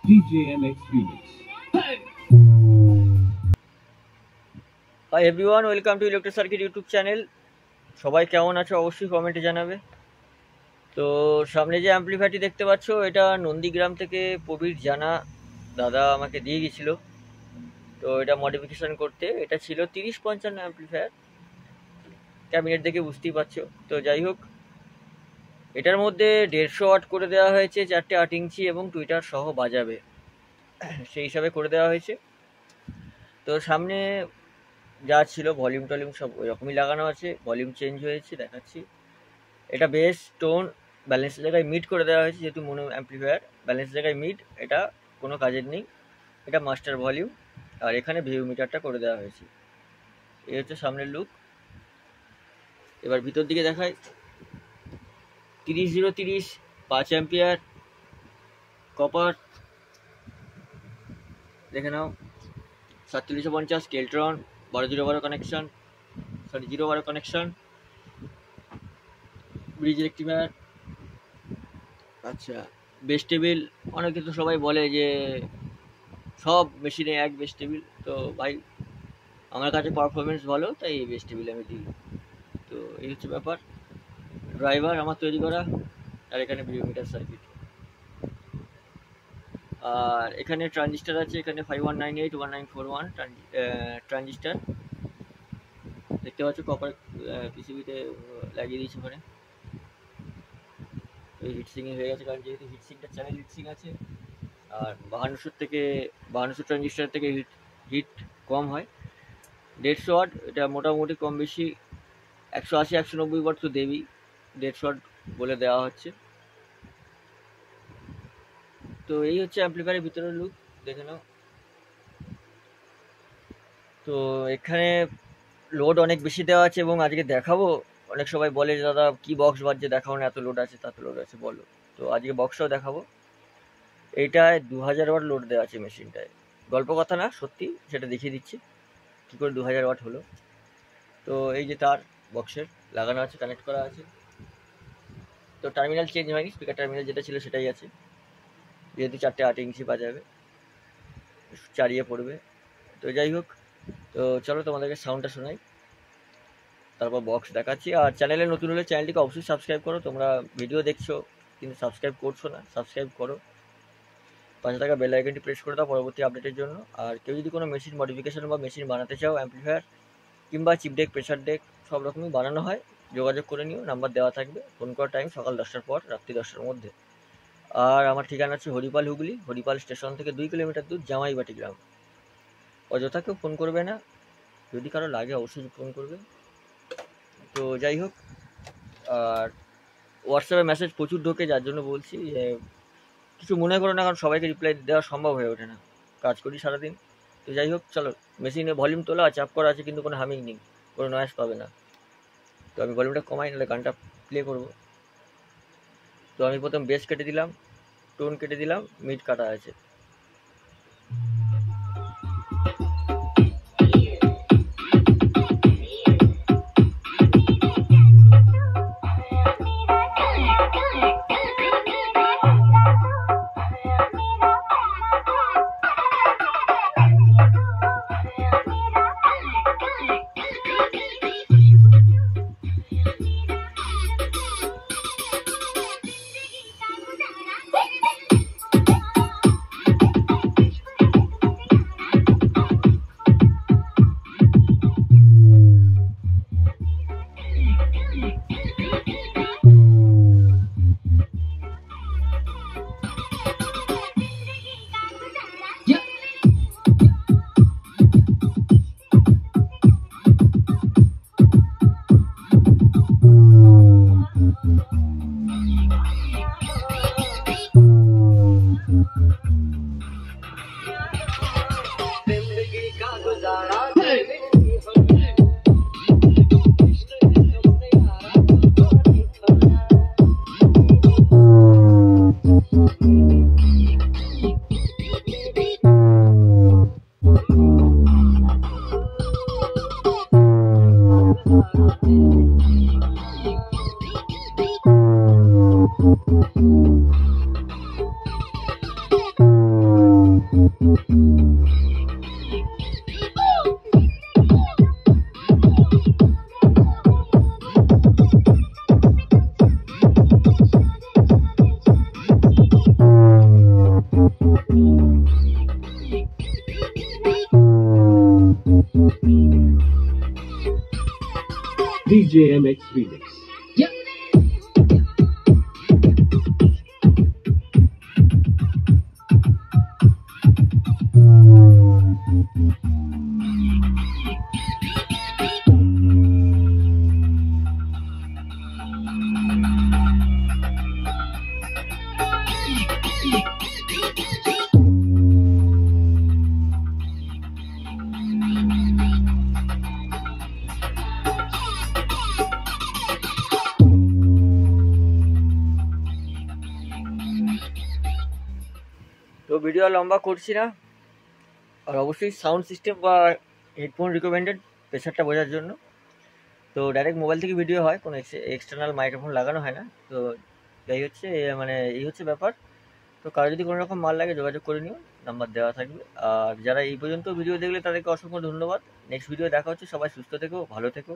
DJMX Remix. Hi everyone, welcome to electric circuit YouTube channel. সবাই কেমন আছো অবশ্যই কমেন্টে জানাবে। তো সামনে যে অ্যাম্পলিফায়ারটি দেখতে পাচ্ছ, এটা নন্দীগ্রাম থেকে প্রবীর জানা দাদা আমাকে দিয়ে গেছিল। তো এটা মডিফিকেশন করতে, এটা ছিল 30-55 অ্যাম্পলিফায়ার, ক্যাবিনেট দেখে বুঝতেই পারছো। তো যাই হোক, এটার মধ্যে 150 ওয়াট করে দেওয়া হয়েছে, 4টে 8 ইঞ্চি এবং টুইটার সহ বাজাবে, সেই হিসাবে করে দেওয়া হয়েছে। তো সামনে যা ছিল ভলিউম টলিউম সব ওই রকমই লাগানো আছে, ভলিউম চেঞ্জ হয়েছে দেখাচ্ছি। এটা বেস টোন ব্যালেন্স জায়গায় মিড করে দেওয়া হয়েছে, যেহেতু মোনো অ্যাম্পলিফায়ার ব্যালেন্স জায়গায় মিড, এটা কোনো কাজের নেই। এটা মাস্টার ভলিউম, আর এখানে ভিউ মিটারটা করে দেওয়া হয়েছে। এই হচ্ছে সামনের লুক। এবার ভিতর দিকে দেখায়। 30-0-30 5 অ্যাম্পিয়ার কপার, দেখে নাও। 4750 কেলট্রন, 12-0-12 কানেকশন, 0-12 কানেকশন, ব্রিজ রেক্টিফায়ার। আচ্ছা, বেস টেবিল, অনেকে তো সবাই বলে যে সব মেশিনে এক বেস টেবিল। তো ভাই, আমার কাছে পারফরমেন্স ভালো, তাই এই বেস টেবিল আমি দিই। তো এই হচ্ছে ব্যাপার। ড্রাইভার আমার তৈরি করা, আর এখানে ভিডিওমিটার সার্কিট, আর এখানে ট্রানজিস্টার আছে। এখানে 5198-1941 ট্রানজিস্টার দেখতে পাচ্ছ, কপার পিসিবিতে লাগিয়ে দিয়েছে ওখানে। এই হিটসিংই হয়ে গেছে, কারণ যেহেতু হিটসিংটা চ্যানেল হিটসিং আছে, আর 5200 ট্রানজিস্টার থেকে হিট কম হয়। 150 ওয়াট, এটা মোটামুটি কম বেশি 180-190 ওয়াট তো দেবী, 150 ওয়াট বলে দেওয়া হচ্ছে। তো এই হচ্ছে অ্যাম্পলিফায়ারের ভিতরের লুক, দেখে নাও। তো এখানে লোড অনেক বেশি দেওয়া আছে, এবং আজকে দেখাবো। অনেক সবাই বলে যে দাদা কি বক্স বাজছে, দেখাও না, এত লোড আছে তাত লোড আছে বলো। তো আজকে বক্সটাও দেখাবো। এইটায় 2000 ওয়াট লোড দেওয়া আছে মেশিনটায়, গল্প কথা না, সত্যি সেটা দেখিয়ে দিচ্ছি কী করে 2000 ওয়াট হলো। তো এই যে তার বক্সের লাগানো আছে, কানেক্ট করা আছে। তো টার্মিনাল চেঞ্জ হয়নি, স্পিকার টার্মিনাল যেটা ছিল সেটাই আছে, যেহেতু 4টে 8 ইঞ্চি বাজাবে, চারিয়ে পড়বে। তো যাই হোক, তো চলো তোমাদেরকে সাউন্ডটা শোনাই, তারপর বক্স দেখাচ্ছি। আর চ্যানেলে নতুন হলে চ্যানেলটিকে অবশ্যই সাবস্ক্রাইব করো। তোমরা ভিডিও দেখছো কিন্তু সাবস্ক্রাইব করছো না, সাবস্ক্রাইব করো, পাশে থাকা বেল আইকনটি প্রেস করে দাও পরবর্তী আপডেটের জন্য। আর কেউ যদি কোনো মেশিন মডিফিকেশন বা মেশিন বানাতে চাও, অ্যাম্পলিফায়ার কিংবা চিপ ডেক, প্রেসার ডেক, সব রকমই বানানো হয়, যোগাযোগ করে নিও, নাম্বার দেওয়া থাকবে। ফোন করার টাইম সকাল 10টার পর রাত্রি 10টার মধ্যে। আর আমার ঠিকানা হচ্ছে হরিপাল, হুগলি। হরিপাল স্টেশন থেকে 2 কিলোমিটার দূর, জামাইবাটি গ্রাম। অযথা কেউ ফোন করবে না, যদি কারো লাগে অবশ্যই ফোন করবে। তো যাই হোক, আর হোয়াটসঅ্যাপে মেসেজ প্রচুর ঢোকে, যার জন্য বলছি যে কিছু মনে করো না, কারণ সবাইকে রিপ্লাই দেওয়া সম্ভব হয়ে ওঠে না, কাজ করি সারাদিন। তো যাই হোক, চলো। মেশিনে ভলিউম তোলা আছে, আপ করা আছে, কিন্তু কোনো হামিং নেই, কোনো নয়েজ পাবে না। তো আমি ভলিউমটা কমাই, নাহলে গানটা প্লে করবো। তো আমি প্রথম বেস কেটে দিলাম, টোন কেটে দিলাম, মিড কাটা আছে। DJ MX Remix. Yeah. তো ভিডিও লম্বা করছি না, আর অবশ্যই সাউন্ড সিস্টেম বা হেডফোন রিকমেন্ডেড প্রেশারটা বোঝার জন্য। তো ডাইরেক্ট মোবাইল থেকে ভিডিও হয়, কোনো এক্সটার্নাল মাইক্রোফোন লাগানো হয় না। তো এই হচ্ছে এই হচ্ছে ব্যাপার। তো কারো যদি কোনো রকম মাল লাগে যোগাযোগ করে নিও, নাম্বার দেওয়া থাকবে। আর যারা এই পর্যন্ত ভিডিও দেখলে তাদেরকে অসংখ্য ধন্যবাদ। নেক্সট ভিডিও দেখা হচ্ছে, সবাই সুস্থ থেকো, ভালো থেকো।